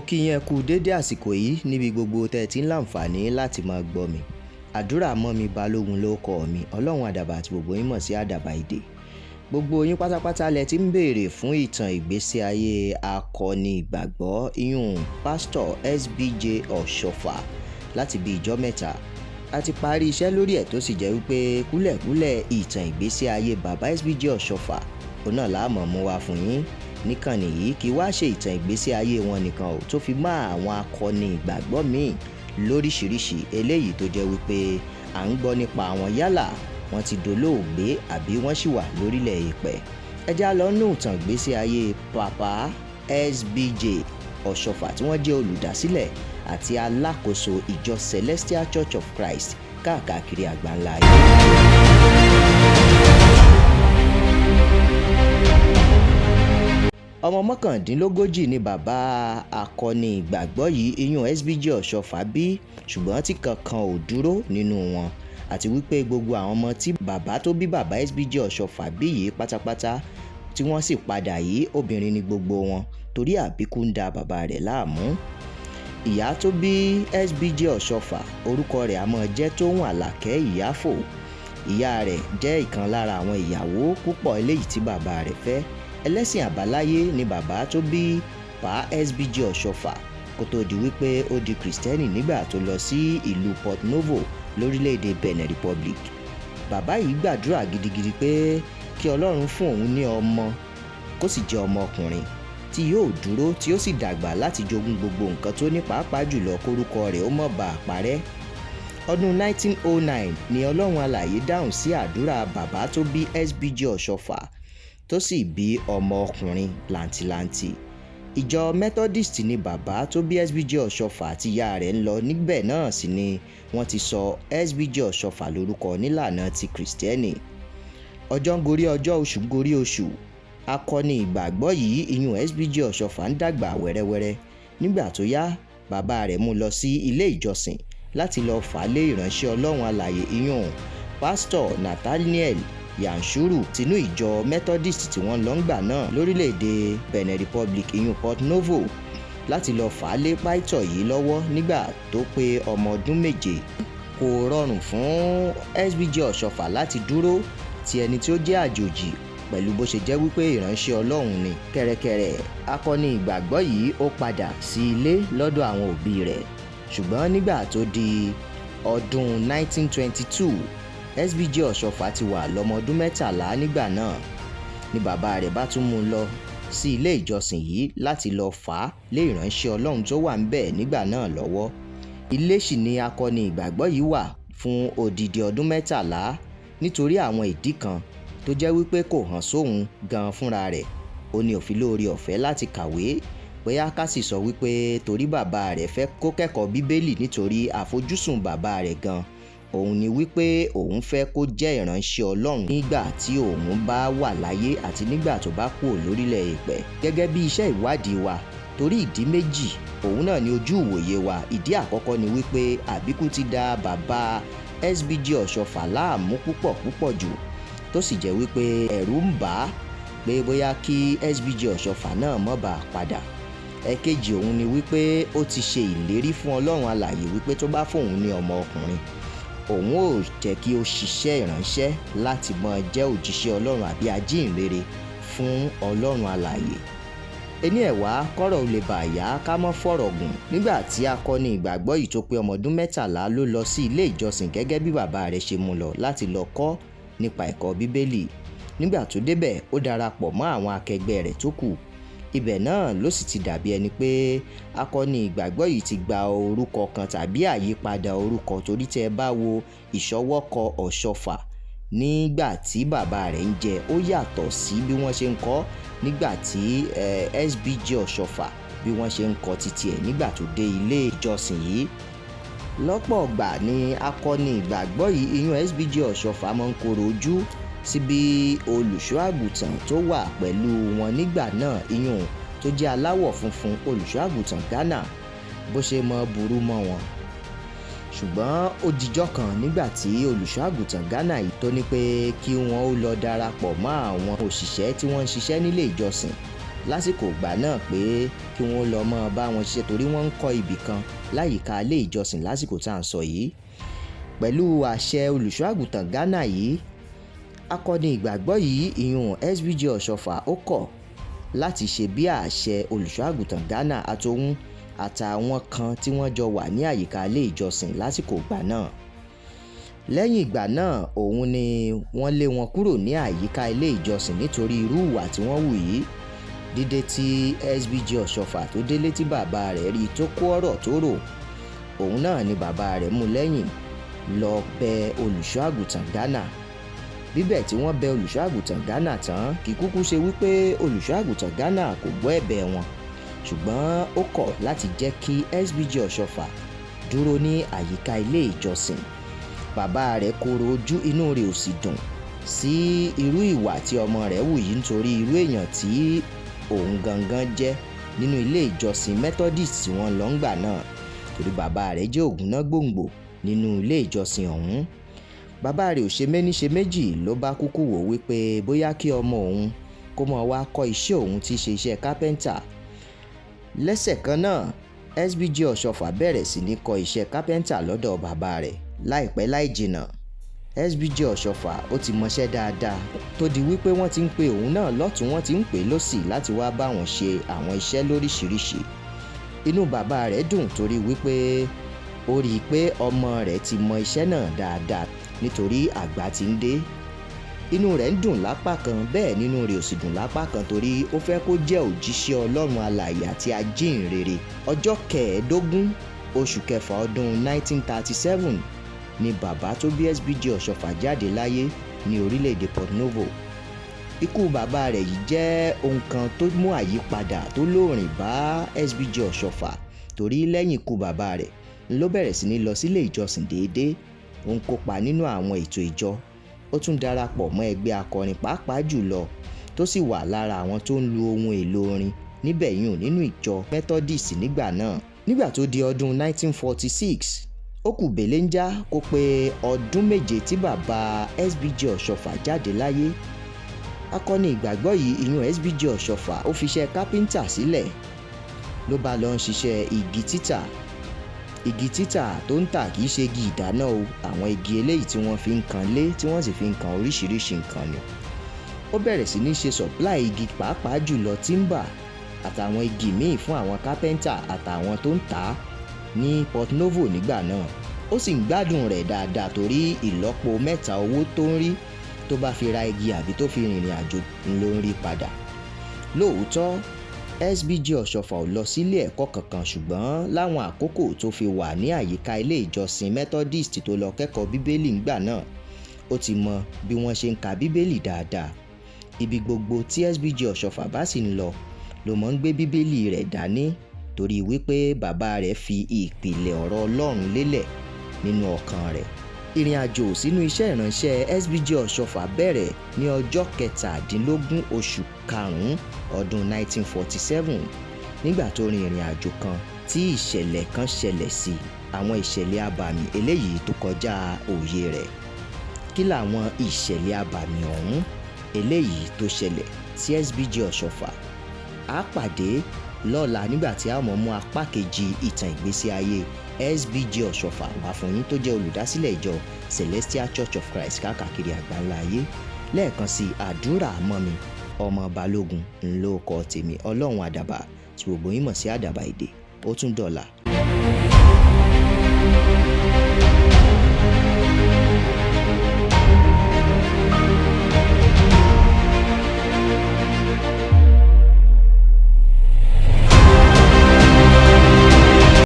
kí yín kú dédé àsìkò yìí níbi gbogbo tẹ́ ti ń láǹfààní láti máa gbọ́ mi. Àdúrà mọ́ mi Balógun ló kọ́ mi, Ọlọ́run àdàbà àti gbogbo yín mọ̀ sí àdàbà ìdè. Gbogbo yín pátápátá lẹ ti ń béèrè fún ìtàn ìgbésí ayé akọni ìgbàgbọ́ ìyún Pásítọ̀ SBJ Oshoffa láti bí ìjọ́ mẹ́ta. A ti parí iṣẹ́ lórí ẹ̀ tó sì jẹ́ wípé kúlẹ̀kúlẹ̀ ìtàn ìgbésí ayé bàbá SBJ Oshoffa òun náà la máa mú wá fún yín. Níkànnì yìí kì í wá ṣe ìtàn ìgbésí ayé wọn nìkan ò tó fi mọ́ àwọn akọni ìgbàgbọ́ míì lóríṣiríṣi eléyìí tó jẹ́ wípé à ń gbọ́ nípa àwọn yálà wọ́n ti dolóògbé àbí wọ́n ṣì wà lórílẹ̀ èèpẹ̀. Ẹ já lọ nú ìtàn ìgbésí ayé bàbá SBJ Oshoffa tí wọ́n jẹ́ olùdásílẹ̀ àti alákòóso ìjọ Celestial Church of Christ káàkiri àgbáńlá ayé. Ọmọ mọ́kàndínlógójì ni bàbá akọni ìgbàgbọ́ yìí ìyún SBJ Oshoffa bí, ṣùgbọ́n tí kankan ò dúró nínú wọn, àti wípé gbogbo àwọn ọmọ tí bàbá tó bí bàbá SBJ Oshoffa bí yìí pátápátá tí wọ́n sì padà yìí obìnrin ni gbogbo wọn torí àbíkú ń da bàbá rẹ̀ láàmú. Ìyá tó bí SBJ Oshoffa orúkọ rẹ̀ á máa jẹ́ Tóhùn Àlàkẹ́ Ìyáfò. Ìyá rẹ̀ jẹ́ ìkan lára àwọn ìyàwó púpọ̀ eléyìí tí bàbá rẹ̀ fẹ́. Ẹlẹ́sìn àbáláyé ni bàbá tó bí pa SBJ Oshoffa kó tó di wípé ó di Kristẹni nígbà tó lọ sí ìlú Port Novo lórílẹ̀‐èdè Benin Republic. Bàbá yìí gbàdúrà gidigidi pé kí Ọlọ́run fún òun ní ọmọ kó sì jẹ́ ọmọkùnrin tí yóò dúró tí ó sì dàgbà láti jogún gbogbo nǹkan tó ní, pàápàá jùlọ kórúkọ rẹ̀ ó má bàa parẹ́. Ọdún 1909 ni Ọlọ́run alààyè dáhùn sí àdúrà bàbá tó bí SBJ Oshoffa tó sì bí ọmọ ọkùnrin làǹtìlanti. Ìjọ Methodist ni bàbá tó bí SBJ Oshoffa àti ìyá rẹ̀ ń lọ, níbẹ̀ náà sì ni wọ́n ti sọ SBJ Oshoffa lórúkọ nílànà ti Kristẹni. Ọjọ́ ń gorí ọjọ́, oṣù ń gorí oṣù, akọni ìgbàgbọ́ yìí ìyún SBJ Oshoffa ń dàgbà wẹ́rẹ́wẹ́rẹ́. Nígbà tó yá, bàbá rẹ̀ mú lọ sí ilé ìjọsìn láti lọ fà á lé ìránṣẹ́ Ọlọ́run alààyè ìyún Pásítọ̀ Nathaniel Yanshuru tinú ìjọ Methodist tí wọ́n lọ ń gbà náà lórílẹ̀‐èdè Benin Republic ìyún Port Novo láti lọ fà á lé pàìtọ̀ yìí lọ́wọ́ nígbà tó pé ọmọ ọdún 7. Kò rọrùn fún SBJ Oshoffa láti dúró ti ẹni tí ó jẹ́ àjòjì pẹ̀lú bó ṣe jẹ́ wípé ìránṣẹ́ Ọlọ́run ni. Kẹ̀rẹ̀kẹ̀rẹ̀ akọni ìgbàgbọ́ yìí ó padà sí ilé lọ́dọ̀ àwọn òbí rẹ̀, ṣùgbọ́n nígbà tó di ọdún 1922 SBJ Oshoffa ti wà lọ́mọ ọdún 13 nígbà náà ni bàbá rẹ̀ bá tún mú un lọ sí ilé ìjọsìn yìí láti lọ fà á lé ìránṣẹ́ Ọlọ́run tó wà ńbẹ̀ nígbà náà lọ́wọ́. Ilé sì ni akọni ìgbàgbọ́ yìí wà fún odidi ọdún 13 nítorí àwọn ìdí kan tó jẹ́ wípé kò hàn sóhun gan fúnra rẹ̀. Ó ní òfin lórí ọ̀fẹ́ láti kàwé, bóyá ká sì sọ wípé torí bàbá rẹ̀ fẹ́ kó kẹ́kọ̀ọ́ Bíbélì nítorí àfojúsùn bàbá rẹ̀ gan òun ni wípé òun fẹ́ kó jẹ́ ìránṣẹ́ Ọlọ́run nígbà tí òun bá wà láyé àti nígbà tó bá kúrò lórílẹ̀ èèpẹ̀. Gẹ́gẹ́ bí iṣẹ́ ìwádìí wa, torí ìdí méjì òun náà ni ojú ìwòye wa. Ìdí àkọ́kọ́ ni wípé àbíkú ti da bàbá SBJ Oshoffa láàmú púpọ̀ jù tó sì jẹ́ wípé ẹ̀rù ń bà á pé bóyá kí SBJ Oshoffa náà má bàa padà. Ẹ̀kejì òun ni wípé ó ti ṣe ìlérí fún Ọlọ́run alààyè wípé tó bá fóun ní ọmọ ọkùnrin òun ò jẹ́ kí ó ṣiṣẹ́ ìránṣẹ́ láti máa jẹ́ òjíṣẹ́ Ọlọ́run àbí ajíhìnrere fún Ọlọ́run alààyè. Ẹni ẹ̀wá kọ́rọ̀ ò lè bà yá ká mọ́ fọ̀rọ̀ gùn. Nígbà tí akọni ìgbàgbọ́ yìí tó pé ọmọ ọdún 13 ló lọ sí ilé ìjọsìn gẹ́gẹ́ bí bàbá rẹ̀ ṣe mú lọ láti lọ kọ́ nípa ẹ̀kọ́ Bíbélì. Nígbà tó débẹ̀ ó darapọ̀ mọ́ àwọn akẹgbẹ́ rẹ̀ tó kù. Ibẹ̀ náà ló sì ti dàbí ẹni pé akọni ìgbàgbọ́ yìí ti gba orúkọ kan tàbí àyípadà orúkọ, torí tí ẹ bá wo ìṣọwọ́kọ Oshoffa nígbà tí bàbá rẹ̀ ń jẹ ó yàtọ̀ sí bí wọ́n ṣe ń kọ nígbà tí SBJ Oshoffa bí wọ́n ṣe ń kọ títí ẹ̀ nígbà tó dé ilé ìjọsìn yìí. Lọ́pọ̀ ọgbà ni akọni ìgbàgbọ́ yìí ìyún SBJ Oshoffa máa ń korò ojú sí bí Olusoagutan tó wà pẹ̀lú wọn nígbà náà ìyún tó jẹ́ aláwọ̀ funfun Olusoagutan Ghana bó ṣe mọ burú mọ́ wọn. Ṣùgbọ́n ó dijọ́ kan nígbà tí Olusoagutan Ghana yìí tó ní pé kí wọ́n ó lọ darapọ̀ mọ́ àwọn òṣìṣẹ́ tí wọ́n ń ṣiṣẹ́ nílé ìjọsìn lásìkò ìgbà náà pé kí wọ́n lọ mọ́ bá wọn ṣiṣẹ́ torí wọ́n ń kọ́ ibì kan láyìíká ilé ìjọsìn lásìkò tá à ń sọ yìí. Pẹ̀lú àṣẹ olùṣọ́àgùtàn Ghana yìí, akọni ìgbàgbọ́ yìí ìyún SBG Oshoffa ó kọ̀ láti ṣe bí àṣẹ olùṣọ́àgùtàn Ghana àtòun àtàwọn kan tí wọ́n jọ wà ní àyíká ilé ìjọsìn lásìkò ìgbà náà. Lẹ́yìn ìgbà náà òun ni wọ́n lé wọn kúrò ní àyíká ilé ìjọsìn nítorí irú ìwà tí wọ́n hù yìí. Dídé tí SBG Oshoffa tó délé tí bàbá rẹ̀ rí tó kó ọ̀rọ̀ tó rò, òun náà ni bàbá rẹ̀ mú lẹ́yìn lọ bẹ olùṣọ́àgùtàn Ghana. Bíbẹ̀ tí wọ́n bẹ olùṣọ́àgùtàn Ghana tán kì í kúkú ṣe wípé olùṣọ́àgùtàn Ghana kò gbọ́ ẹ̀bẹ̀ wọn, ṣùgbọ́n ó kọ̀ láti jẹ́ kí SBG Oshoffa dúró ní àyíká ilé ìjọsìn. Bàbá rẹ̀ korò ojú, inú rẹ̀ ò sì dùn sí irú ìwà tí ọmọ rẹ̀ hù yìí nítorí irú èèyàn tí òun gangan jẹ́ nínú ilé ìjọsìn Methodist tí wọ́n lọ ń gbà náà, torí bàbá rẹ̀ jẹ́ ògúnná gbòǹgbò nínú ilé ìjọsìn ọ̀hún. Bàbá rẹ̀ ò ṣe méní ṣe méjì ló bá kúkú wò wípé bóyá kí ọmọ òun kó mọ̀ wá kọ́ iṣẹ́ òun tí í ṣe iṣẹ́ kápẹ́ńtà. Lẹ́sẹ̀ kan náà SBG Oshoffa bẹ̀rẹ̀ sí ní kọ́ iṣẹ́ kápẹ́ńtà lọ́dọ̀ bàbá rẹ̀. Láìpẹ́ láì jìnnà SBG Oshoffa ó ti mọṣẹ́ dáadáa tó di wípé wọ́n ti ń pe òun náà lọ́tún, wọ́n ti ń pè lósì láti wá bá wọn ṣe àwọn iṣẹ́ lóríṣiríṣi. Inú bàbá rẹ̀ dùn torí wípé ó rí i pé ọmọ rẹ̀ ti mọ iṣẹ́ náà dáadáa nítorí àgbà ti ń dé. Inú rẹ̀ ń dùn lápá kan, bẹ́ẹ̀ nínú rẹ̀ ò sì dùn lápá kan torí ó fẹ́ kó jẹ́ òjíṣẹ́ Ọlọ́run alààyè àti ajíhìnrere. Ọjọ́ 15 oṣù kẹfà ọdún 1937 ni bàbá tó bí SBG Oshoffa jáde láyé ní orílẹ̀-èdè Port Novo. Ikú bàbá rẹ̀ yìí jẹ́ ohun kan tó mú àyípadà tó lóòrìn bá SBG Oshoffa torí lẹ́yìn ikú bàbá rẹ̀ ló bẹ̀rẹ̀ sí ní lọ sílé ìjọsìn déédéé. Ó ń kópa nínú àwọn ètò ìjọ, ó tún darapọ̀ mọ́ ẹgbẹ́ akọrin pàápàá jùlọ tó sì wà lára àwọn tó ń lu ohun èlò orin níbẹ̀ yùn nínú ìjọ Methodist nígbà náà. Nígbà tó di ọdún 1946 ó kù belenja kó pé ọdún méje tí bàbá SBG Oshoffa jáde láyé. Akọni ìgbàgbọ́ yìí ìyún SBG Oshoffa ó fi iṣẹ́ kápẹ́ńtà sílẹ̀ ló bá lọ ń ṣiṣẹ́ igi títà. Igi títà tó ń tà kì í ṣe igi ìdáná o, àwọn igi eléyìí tí wọ́n fi ń kan lé tí wọ́n sì fi ń kan oríṣiríṣi nǹkan ni. Ó bẹ̀rẹ̀ sí ní ṣe supply igi pàápàá jùlọ timber àtàwọn igi míì fún àwọn kápẹ́ńtà àtàwọn tó ń tà á ní Port Novo nígbà náà. Ó sì ń gbádùn rẹ̀ dáadáa torí ìlọ́po 3 owó tó ń rí tó bá fi ra igi àbí tó fi rìnrìn àjò ló ń rí padà. Lóòótọ́ SBG Oshoffa ò lọ sílé ẹ̀kọ́ kankan, ṣùgbọ́n láwọn àkókò tó fi wà ní àyíká ilé ìjọsìn Methodist tó lọ kẹ́kọ̀ọ́ bíbélì ńgbà náà, ó ti mọ bí wọ́n ṣe ń ka bíbélì dáadáa. Ibi gbogbo tí SBG Oshoffa bá sì ń lọ ló mọ̀ ń gbé bíbélì rẹ̀ dání torí wípé bàbá rẹ̀ fi ìpìlẹ̀ ọ̀rọ̀ Ọlọ́run lélẹ̀ nínú ọkàn rẹ̀. Ìrìn àjò sínú iṣẹ́ ìránṣẹ́ SBG Oshoffa bẹ̀rẹ̀ ní ọjọ́ 17 oṣù karùn-ún ọdún 1947 nígbà tó rin ìrìn àjò kan tí ìṣẹ̀lẹ̀ kan ṣẹlẹ̀ sí àwọn ìṣẹ̀lẹ̀ abàmì eléyìí tó kọjá òye rẹ̀. Kí làwọn ìṣẹ̀lẹ̀ abàmì ọ̀hún eléyìí tó ṣẹlẹ̀ sí SBG Oshoffa? A pàdé lọ́la nígbà tí a mọ̀ mú apá kejì ìtàn ìgbésí ayé SBG Oshoffa wá fún yín tó jẹ́ olùdásílẹ̀ ìjọ Celestial Church of Christ káàkiri àgbáńlá ayé. Lẹ́ẹ̀kan sí àdúrà mọ́mi ọmọ balógun ńlọkọ tèmi, ọlọ́run àdàbà tí gbogbo yín mọ̀ sí àdàbà èdè. Ó tún dọ̀la.